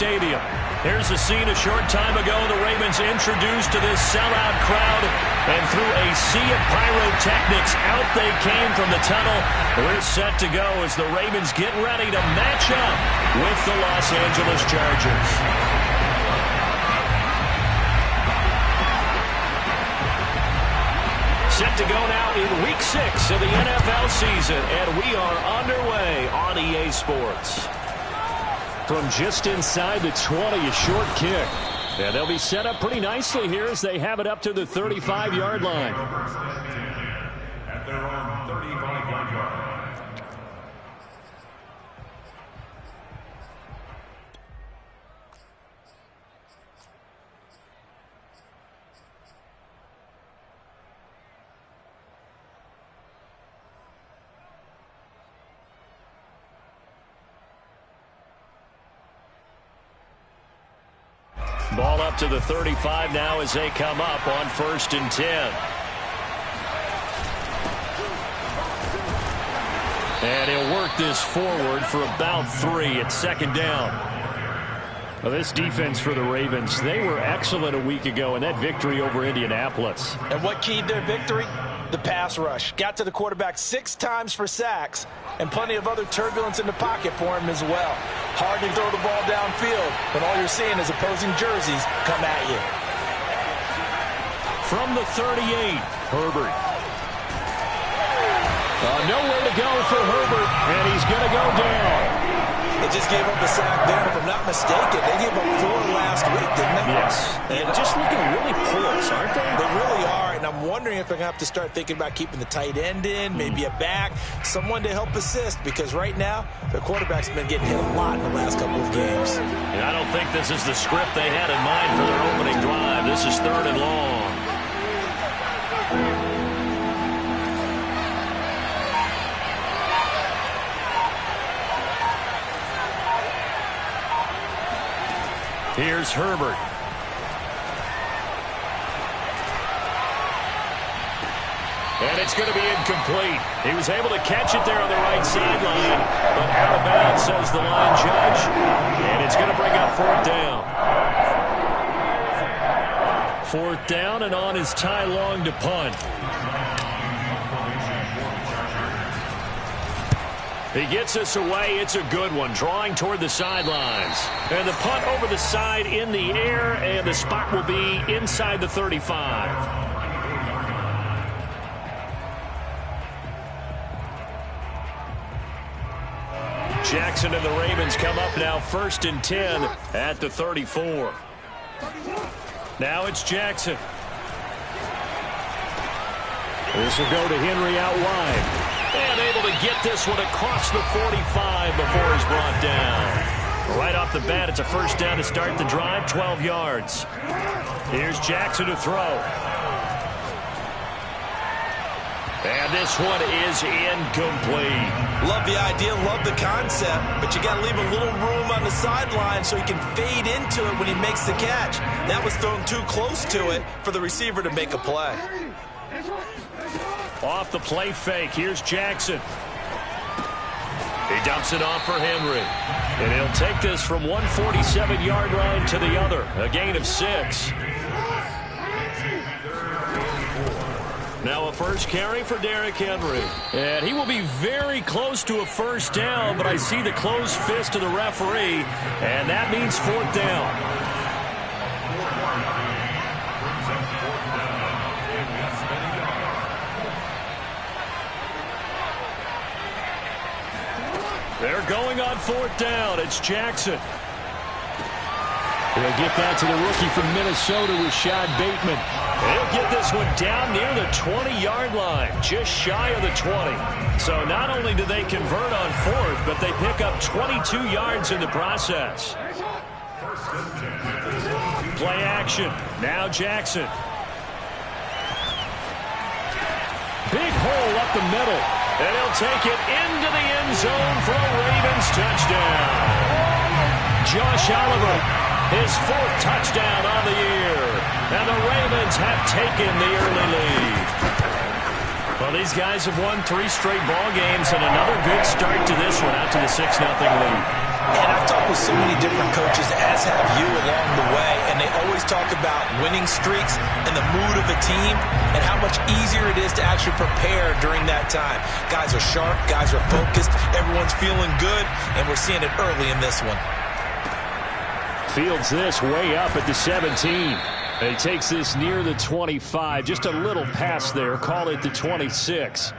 Stadium. Here's a scene a short time ago. The Ravens introduced to this sellout crowd, and through a sea of pyrotechnics, out they came from the tunnel. We're set to go as the Ravens get ready to match up with the Los Angeles Chargers. Set to go now in Week 6 of the NFL season, and we are underway on EA Sports. From just inside the 20, a short kick. And they'll be set up pretty nicely here as they have it up to the 35-yard line. At their own 35-yard line. Ball up to the 35 now as they come up on 1st and 10. And he'll work this forward for about 3 at 2nd down. Well, this defense for the Ravens, they were excellent a week ago in that victory over Indianapolis. And what keyed their victory? The pass rush. Got to the quarterback 6 times for sacks, and plenty of other turbulence in the pocket for him as well. Hard to throw the ball downfield when all you're seeing is opposing jerseys come at you. From the 38, Herbert. Nowhere to go for Herbert, and he's going to go down. They just gave up a sack there, and if I'm not mistaken, they gave up 4 last week, didn't they? Yes. And just looking really porous, aren't they? They really are, and I'm wondering if they're going to have to start thinking about keeping the tight end in, maybe a back, someone to help assist, because right now, their quarterback's been getting hit a lot in the last couple of games. And I don't think this is the script they had in mind for their opening drive. This is 3rd and long. Here's Herbert. And it's going to be incomplete. He was able to catch it there on the right sideline, but out of bounds, says the line judge. And it's going to bring up 4th down. 4th down, and on is Ty Long to punt. He gets us away. It's a good one, drawing toward the sidelines. And the punt over the side in the air, and the spot will be inside the 35. Jackson and the Ravens come up now 1st and 10 at the 34. Now it's Jackson. This will go to Henry out wide. And able to get this one across the 45 before he's brought down. Right off the bat, it's a 1st down to start the drive, 12 yards. Here's Jackson to throw. And this one is incomplete. Love the idea, love the concept, but you got to leave a little room on the sideline so he can fade into it when he makes the catch. That was thrown too close to it for the receiver to make a play. Off the play fake, here's Jackson. He dumps it off for Henry. And he'll take this from 147-yard line to the other. A gain of 6. Now a first carry for Derrick Henry. And he will be very close to a 1st down, but I see the closed fist of the referee, and that means 4th down. They're going on 4th down. It's Jackson. He'll get that to the rookie from Minnesota, Rashad Bateman. He'll get this one down near the 20-yard line, just shy of the 20. So not only do they convert on 4th, but they pick up 22 yards in the process. Play action. Now Jackson. Big hole up the middle. And he'll take it into the end zone for a Ravens touchdown. Josh Oliver, his 4th touchdown on the year. And the Ravens have taken the early lead. Well, these guys have won 3 straight ball games, and another good start to this one, out to the 6-0 lead. And I've talked with so many different coaches as always have you along the way, and they always talk about winning streaks and the mood of a team and how much easier it is to actually prepare during that time. Guys are sharp, guys are focused, everyone's feeling good, and we're seeing it early in this one. Fields this way up at the 17. He takes this near the 25. Just a little pass there. Call it the 26.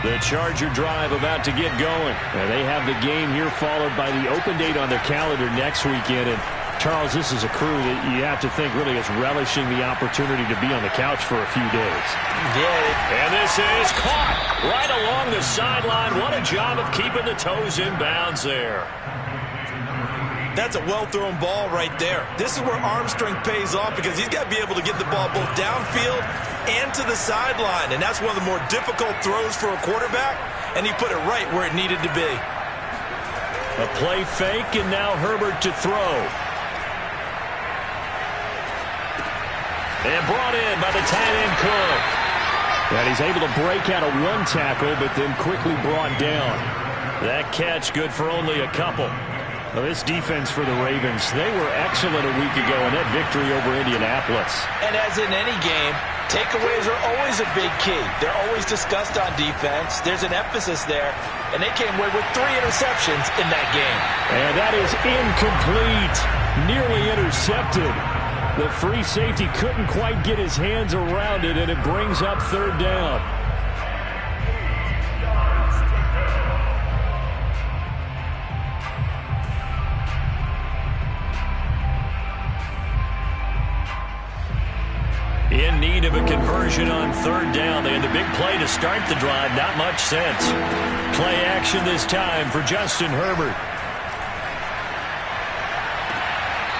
The Charger drive about to get going. And they have the game here followed by the open date on their calendar next weekend. And Charles, this is a crew that you have to think really is relishing the opportunity to be on the couch for a few days. Yeah. And this is caught right along the sideline. What a job of keeping the toes in bounds there. That's a well-thrown ball right there. This is where arm strength pays off because he's got to be able to get the ball both downfield and to the sideline. And that's one of the more difficult throws for a quarterback, and he put it right where it needed to be. A play fake, and now Herbert to throw. And brought in by the tight end Cook. And he's able to break out of one tackle, but then quickly brought down. That catch good for only a couple. Well, this defense for the Ravens, they were excellent a week ago in that victory over Indianapolis. And as in any game, takeaways are always a big key. They're always discussed on defense. There's an emphasis there, and they came away with 3 interceptions in that game. And that is incomplete, nearly intercepted. The free safety couldn't quite get his hands around it, and it brings up 3rd down. In need of a conversion on 3rd down. They had the big play to start the drive. Not much sense. Play action this time for Justin Herbert.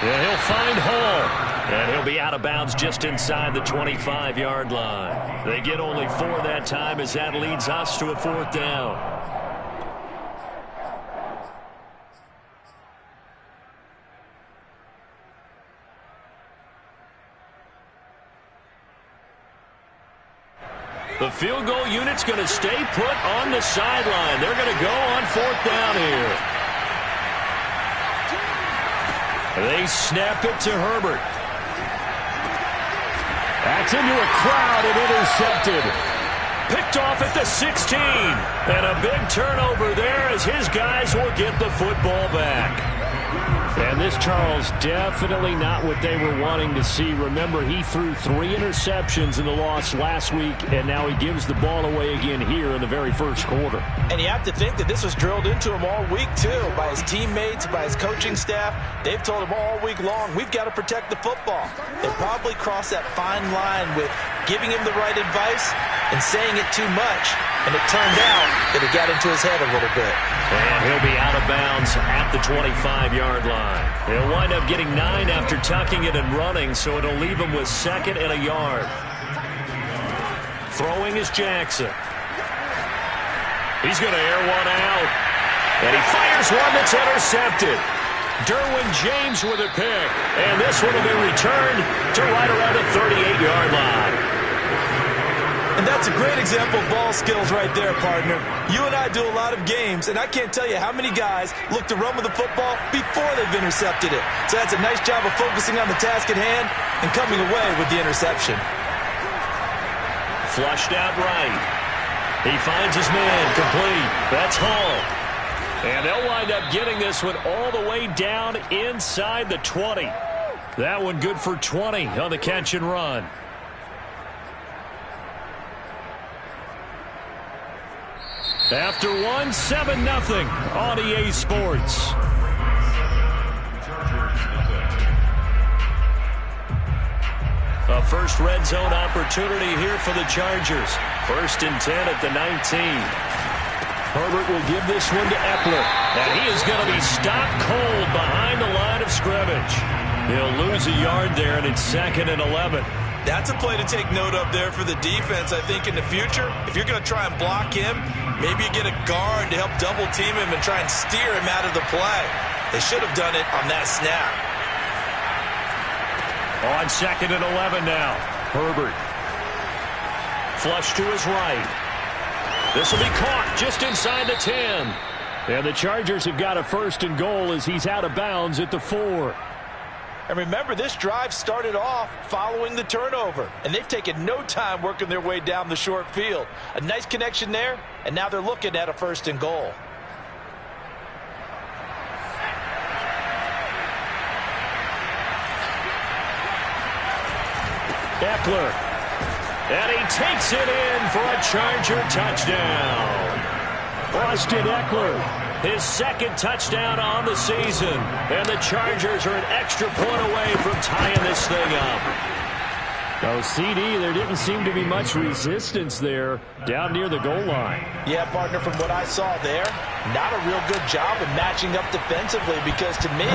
And he'll find Hall. And he'll be out of bounds just inside the 25-yard line. They get only 4 that time as that leads us to a 4th down. The field goal unit's going to stay put on the sideline. They're going to go on 4th down here. They snap it to Herbert. That's into a crowd and intercepted. Picked off at the 16. And a big turnover there as his guys will get the football back. And this, Charles, definitely not what they were wanting to see. Remember, he threw 3 interceptions in the loss last week, and now he gives the ball away again here in the very first quarter. And you have to think that this was drilled into him all week, too, by his teammates, by his coaching staff. They've told him all week long, we've got to protect the football. They probably crossed that fine line with giving him the right advice and saying it too much. And it turned out that it got into his head a little bit. And he'll be out of bounds at the 25-yard line. He'll wind up getting 9 after tucking it and running, so it'll leave him with 2nd and a yard. Throwing is Jackson. He's going to air one out. And he fires one that's intercepted. Derwin James with a pick. And this one will be returned to right around the 38-yard line. And that's a great example of ball skills right there, partner. You and I do a lot of games, and I can't tell you how many guys look to run with the football before they've intercepted it. So that's a nice job of focusing on the task at hand and coming away with the interception. Flushed out right. He finds his man complete. That's Hall. And they'll wind up getting this one all the way down inside the 20. That one good for 20 on the catch and run. After 1, 7-0 on EA Sports. A first red zone opportunity here for the Chargers. 1st and 10 at the 19. Herbert will give this one to Eckler. And he is going to be stopped cold behind the line of scrimmage. He'll lose a yard there, and it's 2nd and 11. That's a play to take note of there for the defense, I think, in the future. If you're going to try and block him, maybe you get a guard to help double-team him and try and steer him out of the play. They should have done it on that snap. On 2nd and 11 now. Herbert. Flush to his right. This will be caught just inside the 10. And the Chargers have got a 1st and goal as he's out of bounds at the 4. And remember, this drive started off following the turnover. And they've taken no time working their way down the short field. A nice connection there, and now they're looking at a 1st and goal. Eckler. And he takes it in for a Charger touchdown. Austin Eckler, his 2nd touchdown on the season. And the Chargers are an extra point away from tying this thing up. Oh, CD, there didn't seem to be much resistance there down near the goal line. Yeah, partner, from what I saw there, not a real good job of matching up defensively because to me,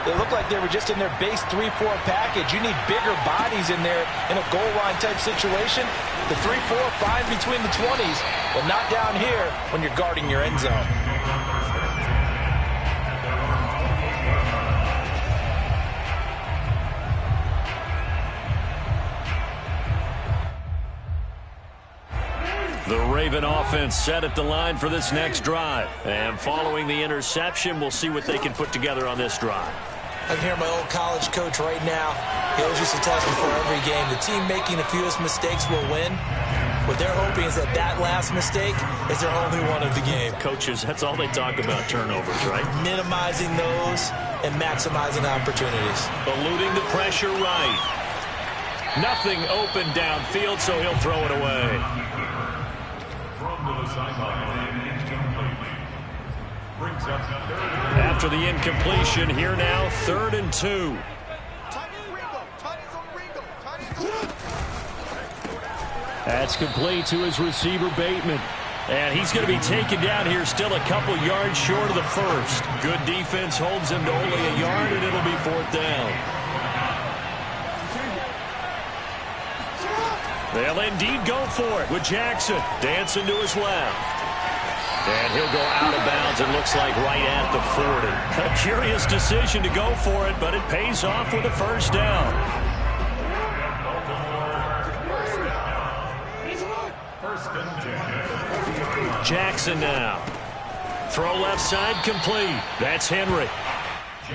it looked like they were just in their base 3-4 package. You need bigger bodies in there in a goal line type situation. The 3-4 fine between the 20s, but not down here when you're guarding your end zone. The Raven offense set at the line for this next drive. And following the interception, we'll see what they can put together on this drive. I can hear my old college coach right now. He always used to tell us before every game, the team making the fewest mistakes will win. What they're hoping is that last mistake is their only one of the game. Coaches, that's all they talk about, turnovers, right? Minimizing those and maximizing opportunities. Eluding the pressure right. Nothing open downfield, so he'll throw it away. After the incompletion, here now, 3rd and 2. That's complete to his receiver, Bateman. And he's going to be taken down here still a couple yards short of the 1st. Good defense holds him to only a yard, and it'll be 4th down. They'll indeed go for it with Jackson dancing to his left. And he'll go out of bounds, it looks like right at the 40. A curious decision to go for it, but it pays off with a 1st down. Jackson now. Throw left side complete. That's Henry.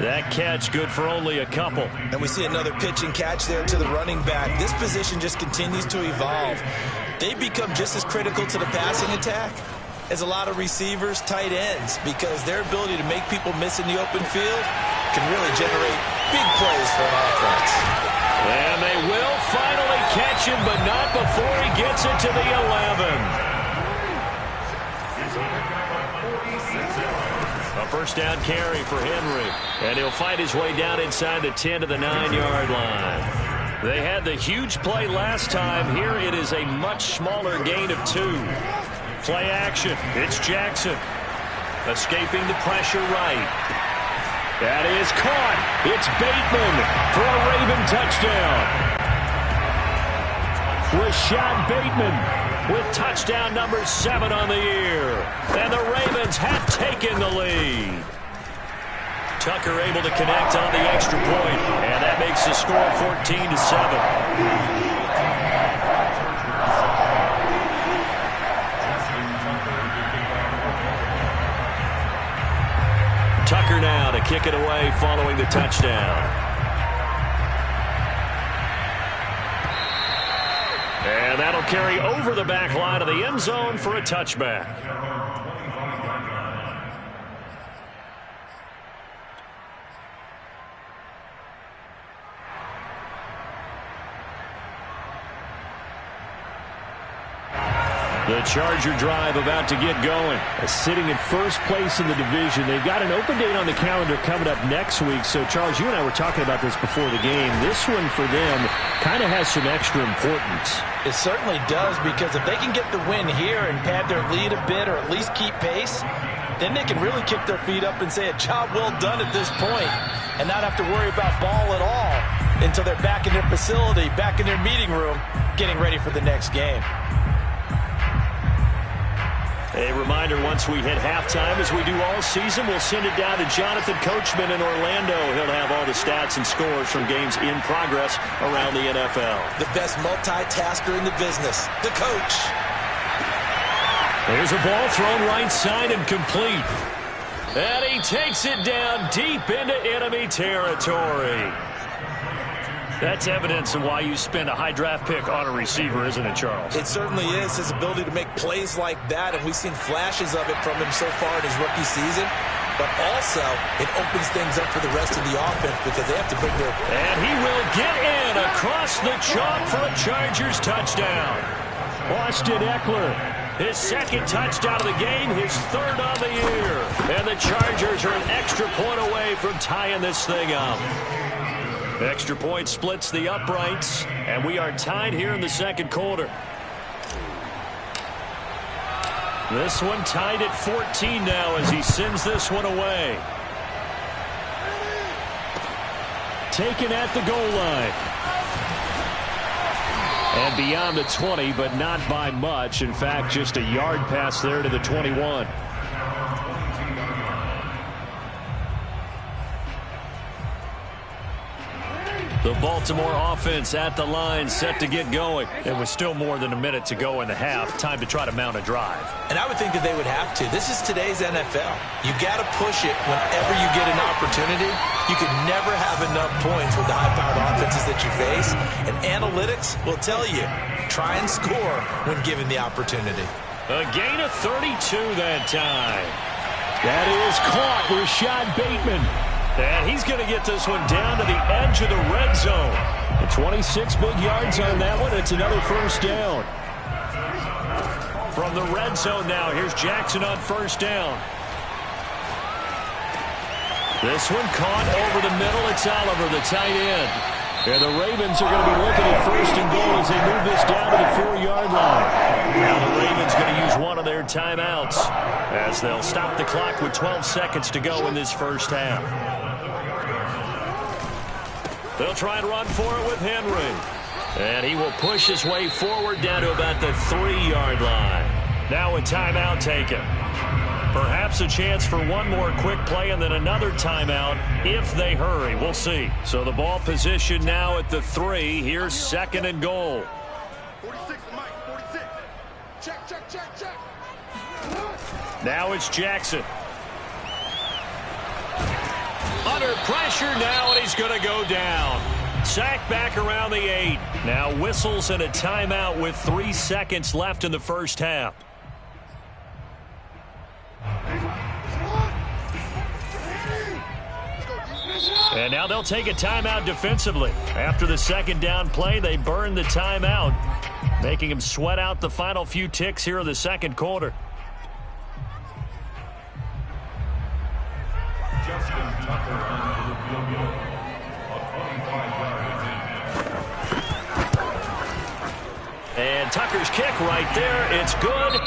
That catch good for only a couple. And we see another pitch and catch there to the running back. This position just continues to evolve. They become just as critical to the passing attack as a lot of receivers, tight ends, because their ability to make people miss in the open field can really generate big plays for an offense. And they will finally catch him, but not before he gets it to the 11. A 1st down carry for Henry. And he'll fight his way down inside the 10 to the 9-yard line. They had the huge play last time. Here it is a much smaller gain of 2. Play action. It's Jackson. Escaping the pressure right. That is caught. It's Bateman for a Raven touchdown. Rashad Bateman with touchdown number 7 on the year. And the Ravens have taken the lead. Tucker able to connect on the extra point. And that makes the score 14-7. Tucker now to kick it away following the touchdown. And that'll carry over the back line of the end zone for a touchback. The Charger drive about to get going. Sitting in 1st place in the division. They've got an open date on the calendar coming up next week. So, Charles, you and I were talking about this before the game. This one for them kind of has some extra importance. It certainly does, because if they can get the win here and pad their lead a bit or at least keep pace, then they can really kick their feet up and say a job well done at this point and not have to worry about ball at all until they're back in their facility, back in their meeting room, getting ready for the next game. A reminder, once we hit halftime, as we do all season, we'll send it down to Jonathan Coachman in Orlando. He'll have all the stats and scores from games in progress around the NFL. The best multitasker in the business, the coach. Here's a ball thrown right side and complete. And he takes it down deep into enemy territory. That's evidence of why you spend a high draft pick on a receiver, isn't it, Charles? It certainly is. His ability to make plays like that, and we've seen flashes of it from him so far in his rookie season. But also, it opens things up for the rest of the offense because they have to bring their... And he will get in across the chalk for a Chargers touchdown. Austin Eckler, his second touchdown of the game, his third on the year. And the Chargers are an extra point away from tying this thing up. Extra point splits the uprights, and we are tied here in the second quarter. This one tied at 14 now as he sends this one away. Taken at the goal line. And beyond the 20, but not by much. In fact, just a yard pass there to the 21. The Baltimore offense at the line, set to get going. It was still more than a minute to go in the half. Time to try to mount a drive. And I would think that they would have to. This is today's NFL. You got to push it whenever you get an opportunity. You can never have enough points with the high-powered offenses that you face. And analytics will tell you, try and score when given the opportunity. A gain of 32 that time. That is caught. Rashad Bateman. And he's going to get this one down to the edge of the red zone. And 26 big yards on that one. It's another first down. From the red zone now, here's Jackson on first down. This one caught over the middle. It's Oliver, the tight end. And the Ravens are going to be looking at first and goal as they move this down to the 4-yard line. Now the Ravens going to use one of their timeouts as they'll stop the clock with 12 seconds to go in this first half. They'll try and run for it with Henry. And he will push his way forward down to about the 3-yard line. Now a timeout taken. Perhaps a chance for one more quick play and then another timeout if they hurry. We'll see. So the ball position now at the 3. Here's second and goal. 46, Mike, 46. Check. Now it's Jackson. Under pressure now, and he's going to go down. Sacked back around the 8. Now whistles and a timeout with 3 seconds left in the first half. And now they'll take a timeout defensively. After the second down play, they burn the timeout, making him sweat out the final few ticks here in the second quarter. Justin Tucker on the field goal. A 25-yard attempt. And Tucker's kick right there. It's good.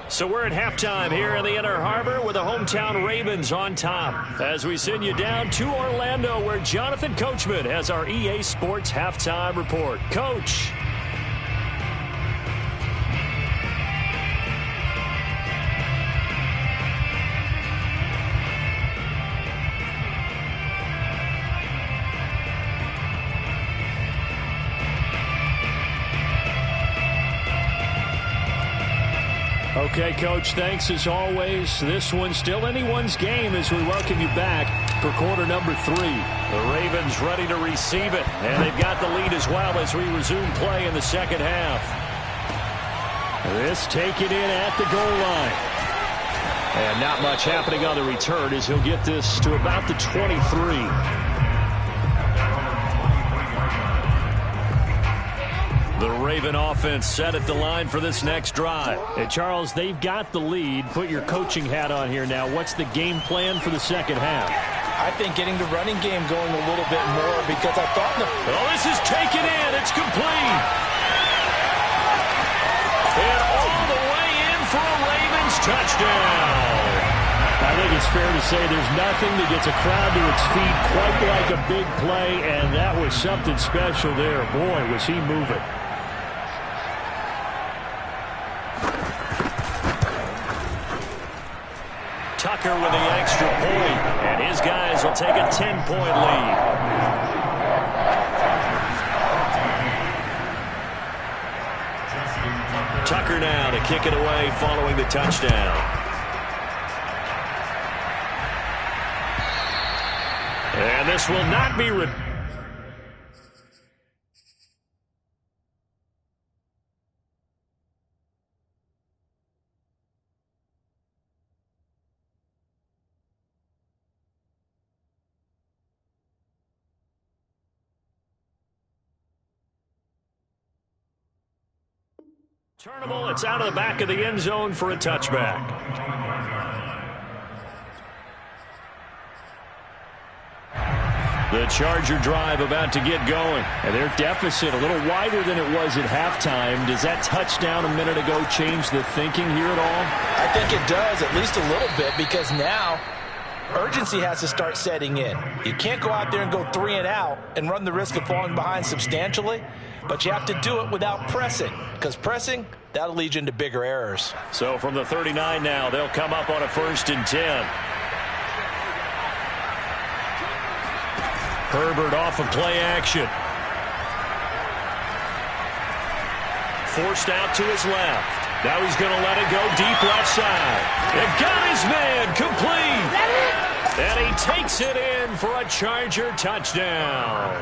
So we're at halftime here in the Inner Harbor with the hometown Ravens on top. As we send you down to Orlando where Jonathan Coachman has our EA Sports halftime report. Coach. Okay, Coach, thanks as always. This one's still anyone's game as we welcome you back for quarter number 3. The Ravens ready to receive it, and they've got the lead as well as we resume play in the second half. This taken in at the goal line. And not much happening on the return as he'll get this to about the 23. The Raven offense set at the line for this next drive. Hey, Charles, they've got the lead. Put your coaching hat on here now. What's the game plan for the second half? I think getting the running game going a little bit more because I thought... This is taken in. It's complete. And all the way in for a Ravens touchdown. I think it's fair to say there's nothing that gets a crowd to its feet quite like a big play, and that was something special there. Boy, was he moving. Tucker with the extra point, and his guys will take a 10-point lead. Tucker now to kick it away following the touchdown. And this will not be returnable. It's out of the back of the end zone for a touchback. The Charger drive about to get going. And their deficit a little wider than it was at halftime. Does that touchdown a minute ago change the thinking here at all? I think it does, at least a little bit, because now urgency has to start setting in. You can't go out there and go 3 and out and run the risk of falling behind substantially, but you have to do it without pressing, because pressing, that'll lead you into bigger errors. So from the 39 now, they'll come up on a 1st and 10. Herbert off of play action. Forced out to his left. Now he's going to let it go deep left side. It got his man complete. And he takes it in for a Charger touchdown.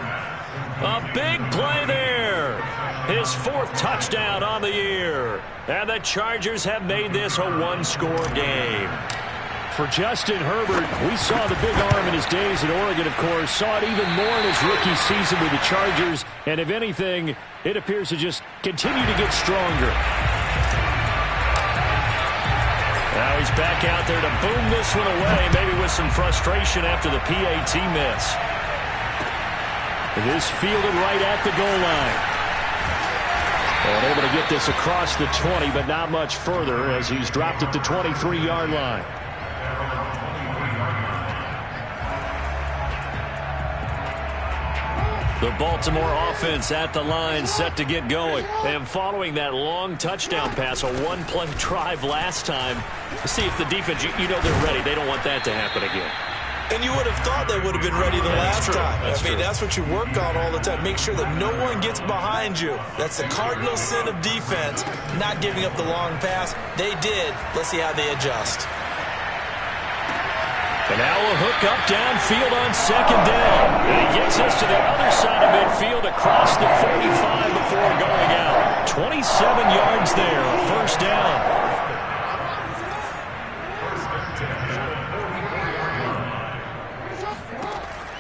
A big play there. His 4th touchdown on the year. And the Chargers have made this a one-score game. For Justin Herbert, we saw the big arm in his days at Oregon, of course. Saw it even more in his rookie season with the Chargers. And if anything, it appears to just continue to get stronger. Now he's back out there to boom this one away, maybe with some frustration after the PAT miss. This fielded right at the goal line. And able to get this across the 20, but not much further as he's dropped at the 23-yard line. The Baltimore offense at the line, set to get going. And following that long touchdown pass, a one-play drive last time, see if the defense, you know they're ready. They don't want that to happen again. And you would have thought they would have been ready the last time. I mean, that's what you work on all the time. Make sure that no one gets behind you. That's the cardinal sin of defense, not giving up the long pass. They did. Let's see how they adjust. And now a hook up downfield on 2nd down. And he gets us to the other side of midfield across the 45 before going out. 27 yards there, a 1st down.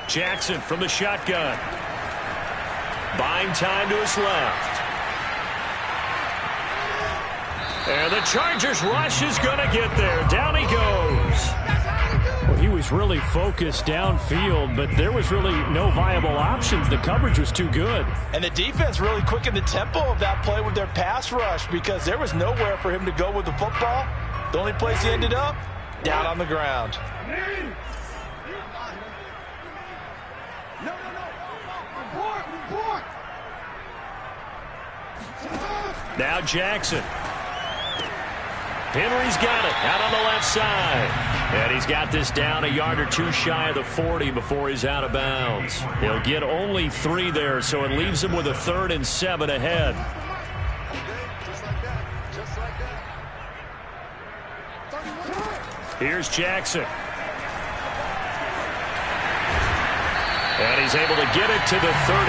Jackson from the shotgun. Buying time to his left. And the Chargers rush is going to get there. Down he goes. Well, he was really focused downfield, but there was really no viable options. The coverage was too good. And the defense really quickened the tempo of that play with their pass rush because there was nowhere for him to go with the football. The only place he ended up, down on the ground. Now Jackson. Henry's got it out on the left side. And he's got this down a yard or two shy of the 40 before he's out of bounds. He'll get only 3 there, so it leaves him with a 3rd and 7 ahead. Here's Jackson. And he's able to get it to the 33.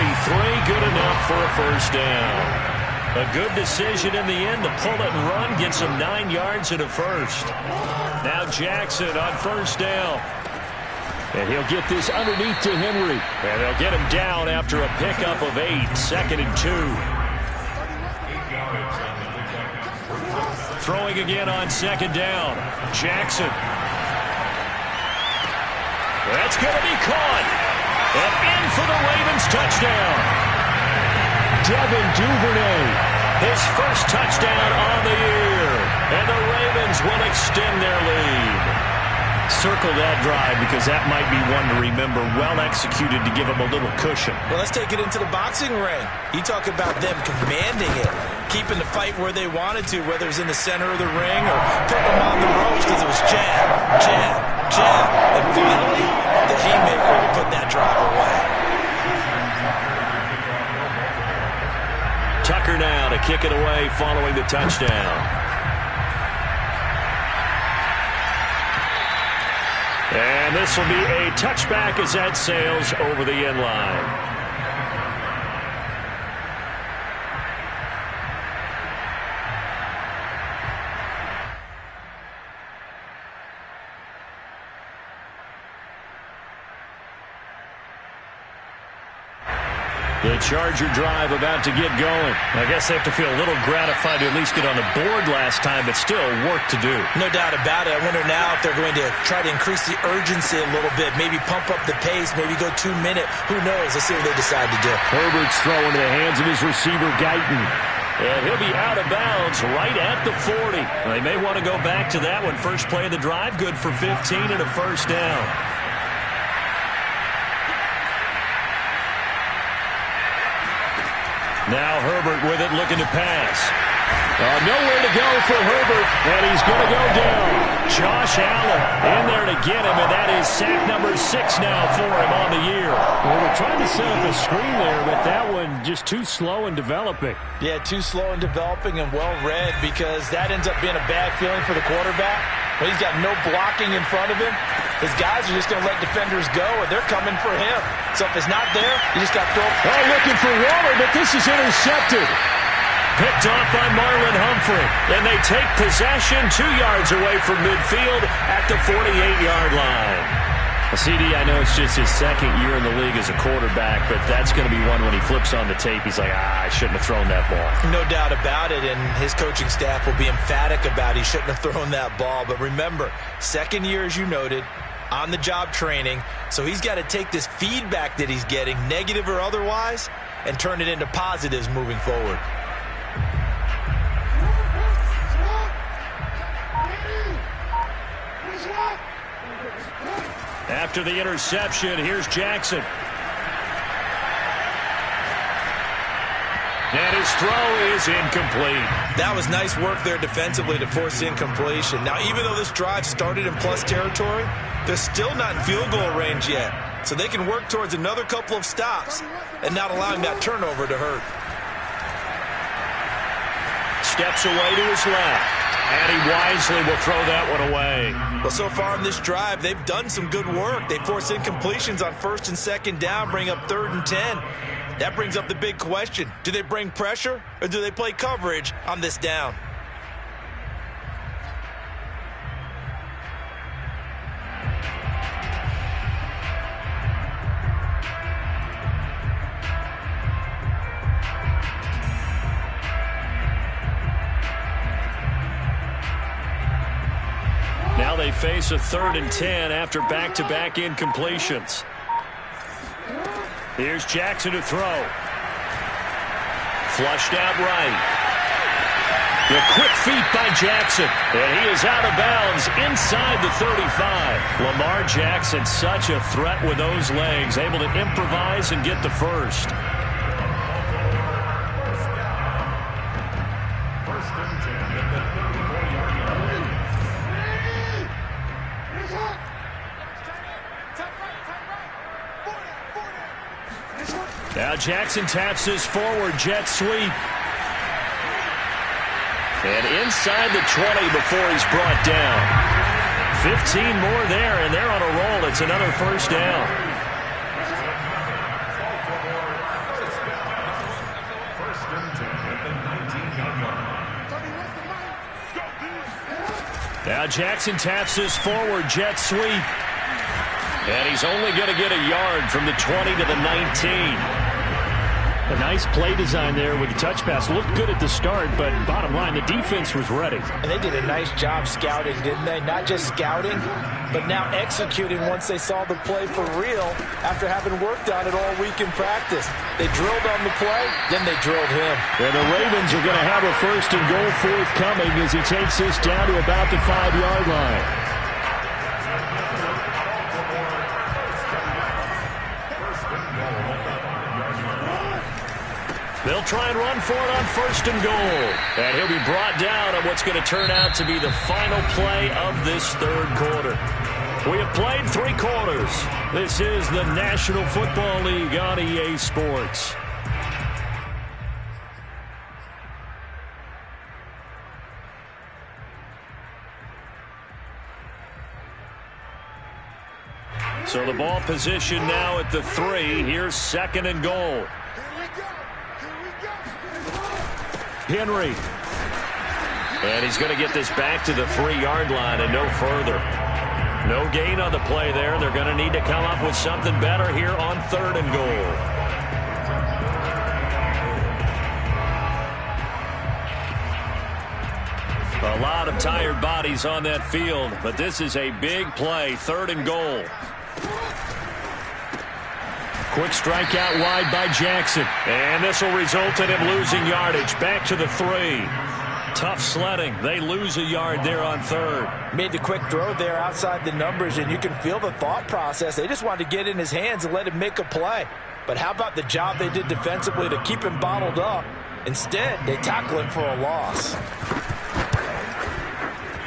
Good enough for a 1st down. A good decision in the end to pull it and run, gets him 9 yards and a 1st. Now Jackson on 1st down. And he'll get this underneath to Henry. And they'll get him down after a pickup of 8, 2nd and 2. Throwing again on 2nd down. Jackson. That's going to be caught. And in for the Ravens touchdown. Devin Duvernay, his 1st touchdown on the year. And the Ravens will extend their lead. Circle that drive because that might be one to remember. Well executed to give them a little cushion. Well, let's take it into the boxing ring. You talk about them commanding it, keeping the fight where they wanted to, whether it was in the center of the ring or putting them on the ropes because it was jab, jab, jab. And finally, the haymaker to put that drive away. Tucker now to kick it away following the touchdown. And this will be a touchback as that sails over the end line. The Charger drive about to get going. I guess they have to feel a little gratified to at least get on the board last time, but still work to do. No doubt about it. I wonder now if they're going to try to increase the urgency a little bit, maybe pump up the pace, maybe go 2 minute. Who knows? Let's see what they decide to do. Herbert's throw into the hands of his receiver, Guyton. And he'll be out of bounds right at the 40. They may want to go back to that one. First play of the drive, good for 15 and a first down. Now Herbert with it, looking to pass. Nowhere to go for Herbert, and he's going to go down. Josh Allen in there to get him, and that is sack number 6 now for him on the year. Well, we're trying to set up a screen there, but that one just too slow in developing. Yeah, too slow in developing and well read, because that ends up being a bad feeling for the quarterback. When he's got no blocking in front of him, his guys are just going to let defenders go, and they're coming for him. So if it's not there, you just got to throw. Oh, looking for Waller, but this is intercepted. Picked off by Marlon Humphrey. And they take possession 2 yards away from midfield at the 48-yard line. Well, CD, I know it's just his second year in the league as a quarterback, but that's going to be one when he flips on the tape. He's like, I shouldn't have thrown that ball. No doubt about it, and his coaching staff will be emphatic about he shouldn't have thrown that ball. But remember, second year, as you noted, on-the-job training, so he's got to take this feedback that he's getting, negative or otherwise, and turn it into positives moving forward. After the interception, here's Jackson. And his throw is incomplete. That was nice work there defensively to force incompletion. Now, even though this drive started in plus territory, they're still not in field goal range yet. So they can work towards another couple of stops and not allowing that turnover to hurt. Steps away to his left. And he wisely will throw that one away. Well, so far in this drive, they've done some good work. They force incompletions on first and second down, bring up 3rd and 10. That brings up the big question. Do they bring pressure or do they play coverage on this down? Now they face a 3rd and 10 after back-to-back incompletions. Here's Jackson to throw. Flushed out right. The quick feet by Jackson. And he is out of bounds inside the 35. Lamar Jackson, such a threat with those legs, able to improvise and get the first. Now Jackson taps his forward jet sweep. And inside the 20 before he's brought down. 15 more there, and they're on a roll. It's another first down. Now Jackson taps his forward jet sweep. And he's only going to get a yard from the 20 to the 19. A nice play design there with the touch pass. Looked good at the start, but bottom line, the defense was ready. And they did a nice job scouting, didn't they? Not just scouting, but now executing once they saw the play for real after having worked on it all week in practice. They drilled on the play, then they drilled him. And the Ravens are going to have a 1st and goal forthcoming as he takes this down to about the 5-yard line. They'll try and run for it on 1st and goal. And he'll be brought down on what's going to turn out to be the final play of this 3rd quarter. We have played 3 quarters. This is the National Football League on EA Sports. So the ball position now at the 3. Here's 2nd and goal. Henry. And he's going to get this back to the 3-yard line and no further. No gain on the play there. They're going to need to come up with something better here on 3rd and goal. A lot of tired bodies on that field, but this is a big play. 3rd and goal. Quick strike out wide by Jackson. And this will result in him losing yardage. Back to the 3. Tough sledding. They lose a yard there on 3rd. Made the quick throw there outside the numbers, and you can feel the thought process. They just wanted to get in his hands and let him make a play. But how about the job they did defensively to keep him bottled up? Instead, they tackle him for a loss.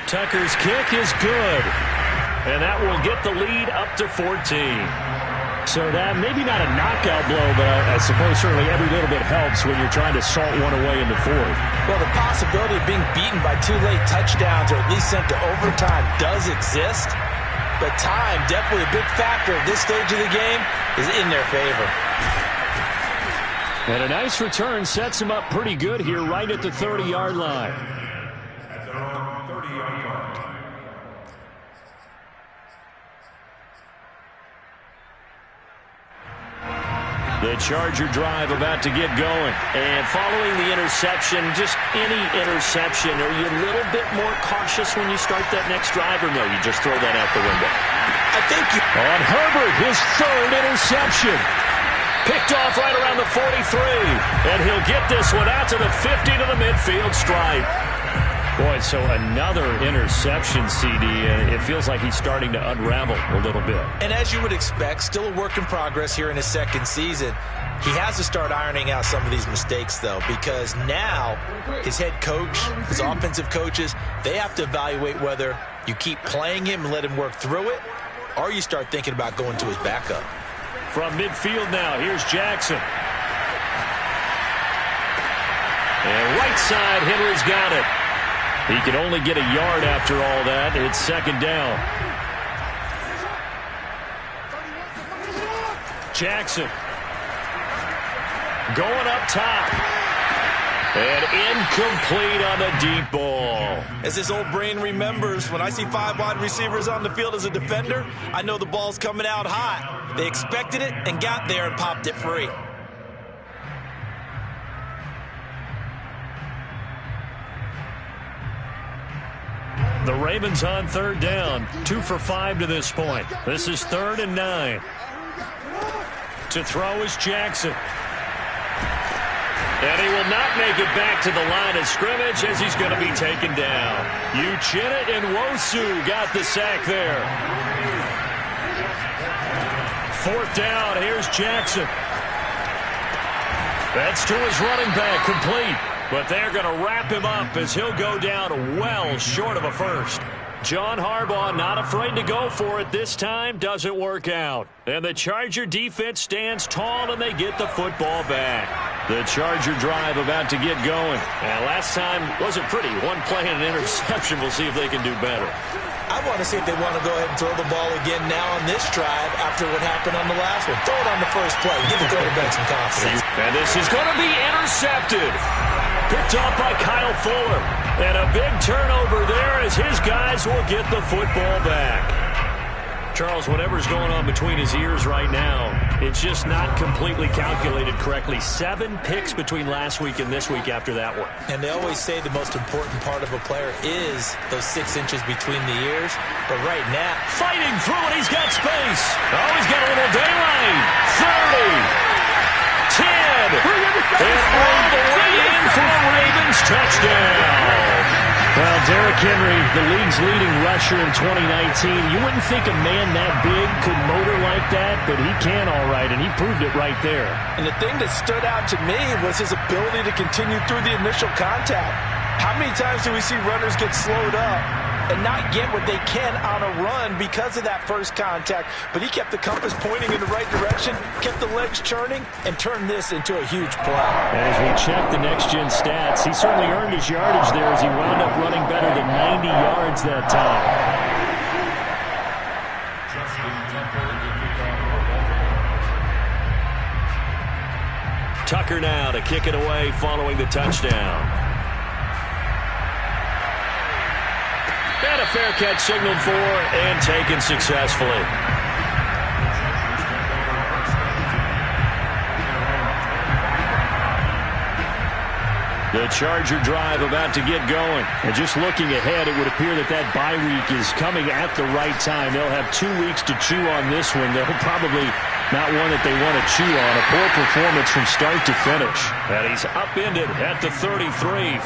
Tucker's kick is good. And that will get the lead up to 14. So that maybe not a knockout blow, but I suppose certainly every little bit helps when you're trying to salt one away in the 4th. Well, the possibility of being beaten by 2 late touchdowns or at least sent to overtime does exist. But time, definitely a big factor at this stage of the game, is in their favor. And a nice return sets him up pretty good here right at the 30-yard line. At their own 30-yard line. The Charger drive about to get going. And following the interception, just any interception, are you a little bit more cautious when you start that next drive, or no, you just throw that out the window? I think you... On Herbert, his 3rd interception. Picked off right around the 43. And he'll get this one out to the 50 to the midfield stripe. Boy, so another interception, CD, and it feels like he's starting to unravel a little bit. And as you would expect, still a work in progress here in his 2nd season. He has to start ironing out some of these mistakes, though, because now his head coach, his offensive coaches, they have to evaluate whether you keep playing him and let him work through it, or you start thinking about going to his backup. From midfield now, here's Jackson. And right side, Henry's got it. He can only get a yard after all that. It's 2nd down. Jackson. Going up top. And incomplete on the deep ball. As this old brain remembers, when I see 5 wide receivers on the field as a defender, I know the ball's coming out hot. They expected it and got there and popped it free. The Ravens on 3rd down. 2 for 5 to this point. This is 3rd and 9. To throw is Jackson. And he will not make it back to the line of scrimmage as he's going to be taken down. Uchenna and Nwosu got the sack there. 4th down. Here's Jackson. That's to his running back, complete. But they're going to wrap him up as he'll go down well short of a first. John Harbaugh not afraid to go for it this time. Doesn't work out. And the Charger defense stands tall and they get the football back. The Charger drive about to get going. And last time wasn't pretty. 1 play and an interception. We'll see if they can do better. I want to see if they want to go ahead and throw the ball again now on this drive after what happened on the last one. Throw it on the first play. Give the quarterback some confidence. And this is going to be intercepted. Picked off by Kyle Fuller. And a big turnover there as his guys will get the football back. Charles, whatever's going on between his ears right now, it's just not completely calculated correctly. 7 picks between last week and this week after that one. And they always say the most important part of a player is those 6 inches between the ears. But right now, fighting through it, he's got space. Oh, he's got a little daylight. 30. 10. And all the way in for a Ravens touchdown. Well, Derrick Henry, the league's leading rusher in 2019. You wouldn't think a man that big could motor like that, but he can all right, and he proved it right there. And the thing that stood out to me was his ability to continue through the initial contact. How many times do we see runners get slowed up and not get what they can on a run because of that first contact? But he kept the compass pointing in the right direction, kept the legs churning, and turned this into a huge play. As we check the next-gen stats, he certainly earned his yardage there as he wound up running better than 90 yards that time. Justin Tucker Tucker now to kick it away following the touchdown. And a fair catch signaled for and taken successfully. The Charger drive about to get going. And just looking ahead, it would appear that that bye week is coming at the right time. They'll have 2 weeks to chew on this one. They'll probably not one that they want to chew on. A poor performance from start to finish. And he's upended at the 33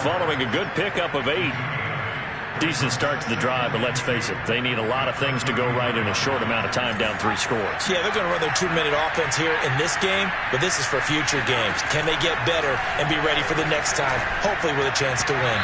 following a good pickup of 8. Decent start to the drive, but let's face it, they need a lot of things to go right in a short amount of time, down 3 scores. Yeah, they're going to run their 2-minute offense here in this game, but this is for future games. Can they get better and be ready for the next time, hopefully with a chance to win?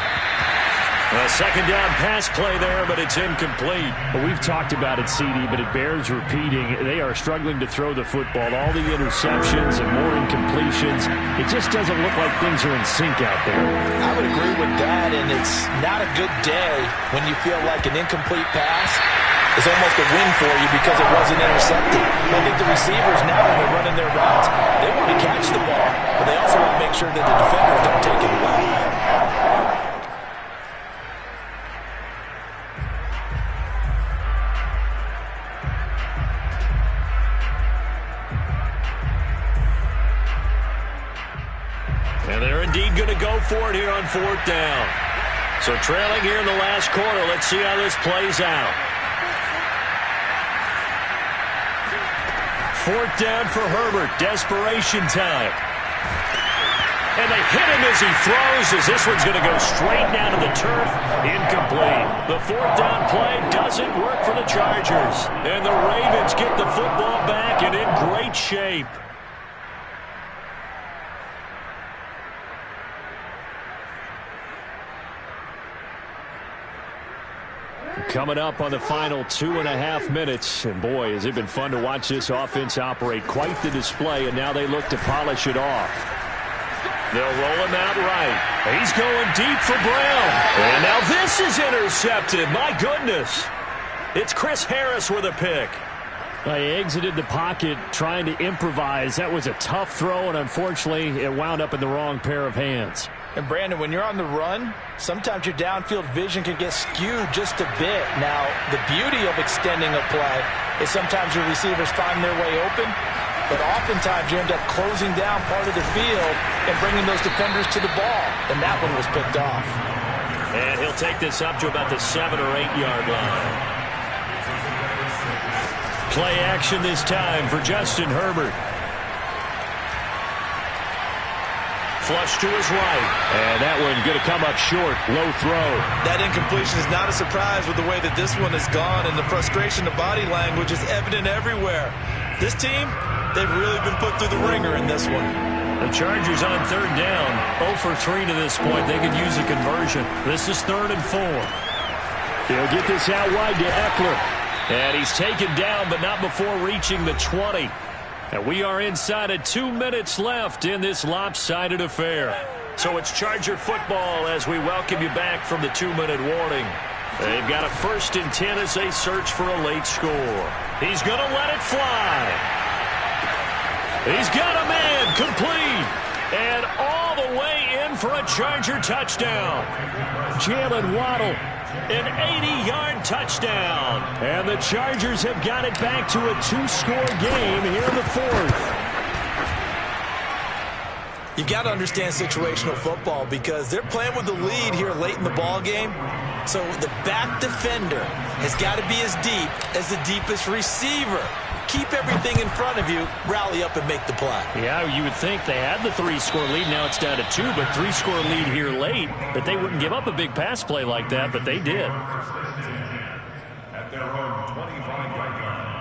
A second down pass play there, but it's incomplete. Well, we've talked about it, CD, but it bears repeating. They are struggling to throw the football. All the interceptions and more incompletions. It just doesn't look like things are in sync out there. I would agree with that, and it's not a good day when you feel like an incomplete pass is almost a win for you because it wasn't intercepted. I think the receivers now, when they're running their routes, they want to catch the ball, but they also want to make sure that the defenders don't take it away. And they're indeed going to go for it here on 4th down. So trailing here in the last quarter. Let's see how this plays out. 4th down for Herbert. Desperation time. And they hit him as he throws, as this one's going to go straight down to the turf. Incomplete. The 4th down play doesn't work for the Chargers. And the Ravens get the football back and in great shape. Coming up on the final 2.5 minutes. And boy, has it been fun to watch this offense operate. Quite the display, and now they look to polish it off. They'll roll him out right. He's going deep for Brown. And now this is intercepted. My goodness. It's Chris Harris with a pick. He exited the pocket trying to improvise. That was a tough throw, and unfortunately, it wound up in the wrong pair of hands. And Brandon, when you're on the run, sometimes your downfield vision can get skewed just a bit. Now, the beauty of extending a play is sometimes your receivers find their way open, but oftentimes you end up closing down part of the field and bringing those defenders to the ball, and that one was picked off. And he'll take this up to about the 7 or 8 yard line. Play action this time for Justin Herbert. Flush to his right. And that one going to come up short. Low throw. That incompletion is not a surprise with the way that this one has gone, and the frustration of body language is evident everywhere. This team, they've really been put through the ringer in this one. The Chargers on 3rd down. 0 for 3 to this point. They could use a conversion. This is 3rd and 4. They'll get this out wide to Eckler. And he's taken down, but not before reaching the 20. And we are inside of 2 minutes left in this lopsided affair. So it's Charger football as we welcome you back from the 2-minute warning. They've got a 1st and 10 as they search for a late score. He's going to let it fly. He's got a man complete. And all the way in for a Charger touchdown. Jalen Waddle. An 80-yard touchdown. And the Chargers have got it back to a 2-score game here in the 4th. You've got to understand situational football because they're playing with the lead here late in the ball game. So the back defender has got to be as deep as the deepest receiver. Keep everything in front of you, rally up and make the play. Yeah, you would think they had the 3-score lead. Now it's down to 2, but 3-score lead here late. That they wouldn't give up a big pass play like that, but they did. At their own 25-yard line.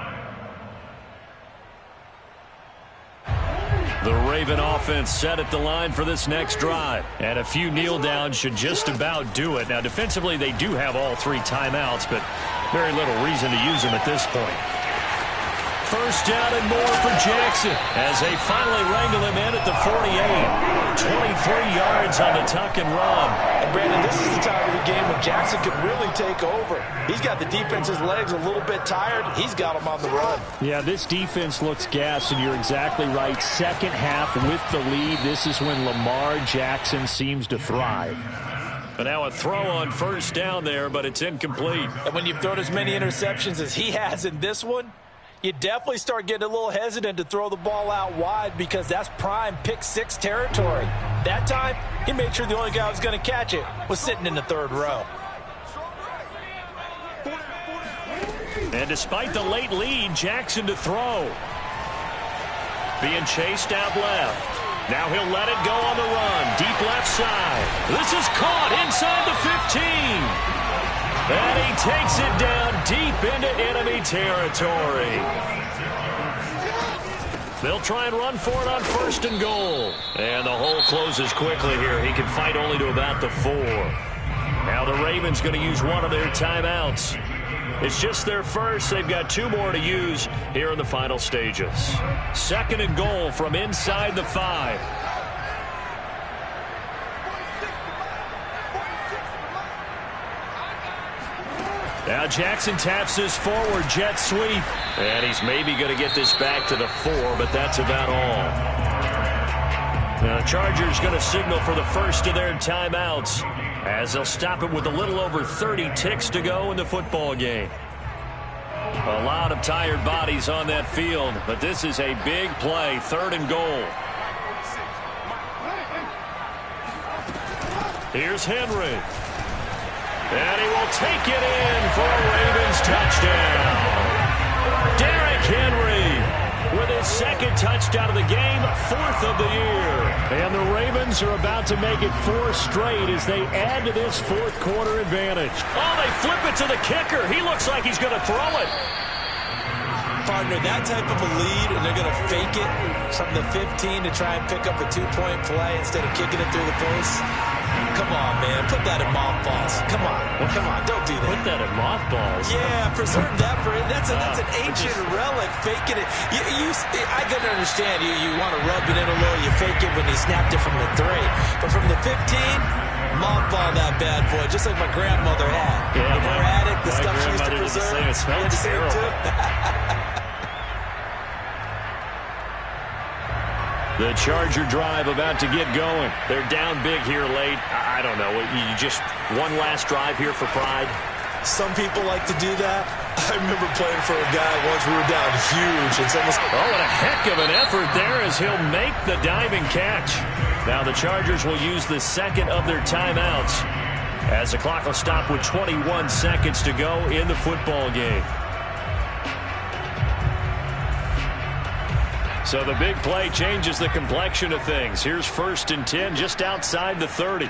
The Raven offense set at the line for this next drive. And a few kneel downs should just about do it. Now, defensively, they do have all 3 timeouts, but very little reason to use them at this point. 1st down and more for Jackson as they finally wrangle him in at the 48. 23 yards on the tuck and run. And Brandon, this is the time of the game when Jackson could really take over. He's got the defense's legs a little bit tired. He's got them on the run. Yeah, this defense looks gassed, and you're exactly right. Second half with the lead, this is when Lamar Jackson seems to thrive. But now a throw on first down there, but it's incomplete. And when you've thrown as many interceptions as he has in this one, you definitely start getting a little hesitant to throw the ball out wide because that's prime pick six territory. That time, he made sure the only guy who was going to catch it was sitting in the third row. And despite the late lead, Jackson to throw. Being chased out left. Now he'll let it go on the run. Deep left side. This is caught inside the 15. And he takes it down deep into enemy territory. They'll try and run for it on first and goal. And the hole closes quickly here. He can fight only to about the 4. Now the Ravens going to use one of their timeouts. It's just their first. They've got 2 more to use here in the final stages. Second and goal from inside the 5. Now Jackson taps his forward jet sweep. And he's maybe going to get this back to the 4, but that's about all. Now the Chargers going to signal for the first of their timeouts as they'll stop it with a little over 30 ticks to go in the football game. A lot of tired bodies on that field, but this is a big play, third and goal. Here's Henry. And he will take it in for a Ravens touchdown. Derrick Henry with his second touchdown of the game, 4th of the year. And the Ravens are about to make it 4 straight as they add to this fourth quarter advantage. Oh, they flip it to the kicker. He looks like he's going to throw it. Partner, that type of a lead, and they're going to fake it from the 15 to try and pick up a 2-point play instead of kicking it through the post. Come on, man. Put that in mothballs. Come on. Don't do that. Put that in mothballs? Yeah, preserve that for it. That's an ancient relic. Faking it. I can understand. You want to rub it in a little. You fake it when he snapped it from the 3. But from the 15, mothball that bad boy, just like my grandmother had. Yeah, when her had it, the stuff she used to did preserve. the same. It smells terrible. The Charger drive about to get going. They're down big here late. I don't know. You just one last drive here for pride? Some people like to do that. I remember playing for a guy once. We were down huge. It's almost... Oh, what a heck of an effort there as he'll make the diving catch. Now the Chargers will use the second of their timeouts as the clock will stop with 21 seconds to go in the football game. So the big play changes the complexion of things. Here's 1st and 10 just outside the 30.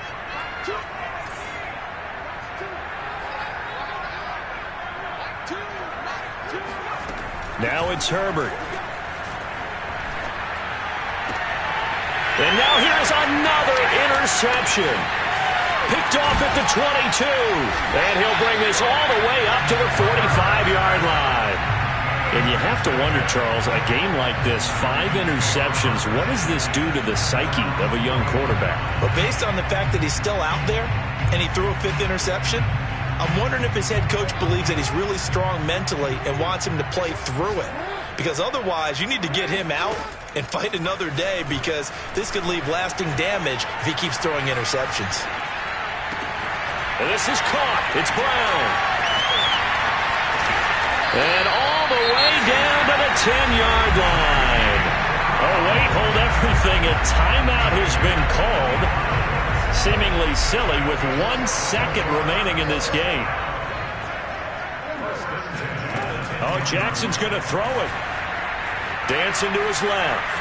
Now it's Herbert. And now here's another interception. Picked off at the 22. And he'll bring this all the way up to the 45-yard line. And you have to wonder, Charles, a game like this, 5 interceptions, what does this do to the psyche of a young quarterback? But based on the fact that he's still out there and he threw a 5th interception, I'm wondering if his head coach believes that he's really strong mentally and wants him to play through it. Because otherwise, you need to get him out and fight another day because this could leave lasting damage if he keeps throwing interceptions. And this is caught. It's Brown. And all the way down to the 10-yard line. Oh, wait, hold everything. A timeout has been called. Seemingly silly with 1 second remaining in this game. Oh, Jackson's going to throw it. Dancing to his left.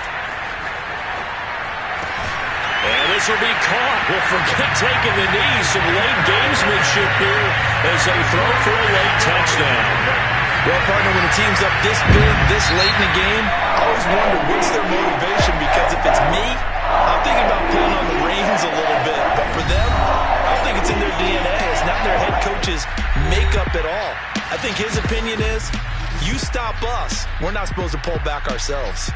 And this will be caught. We'll forget taking the knee. Some late gamesmanship here as they throw for a late touchdown. Well, partner, when a team's up this big, this late in the game, I always wonder what's their motivation, because if it's me, I'm thinking about pulling on the reins a little bit. But for them, I don't think it's in their DNA. It's not their head coach's makeup at all. I think his opinion is, you stop us, we're not supposed to pull back ourselves.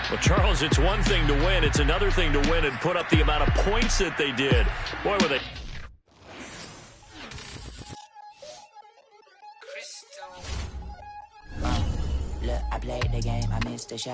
Well, Charles, it's one thing to win. It's another thing to win and put up the amount of points that they did. Boy, were they... Look, I played the game, I missed the shot.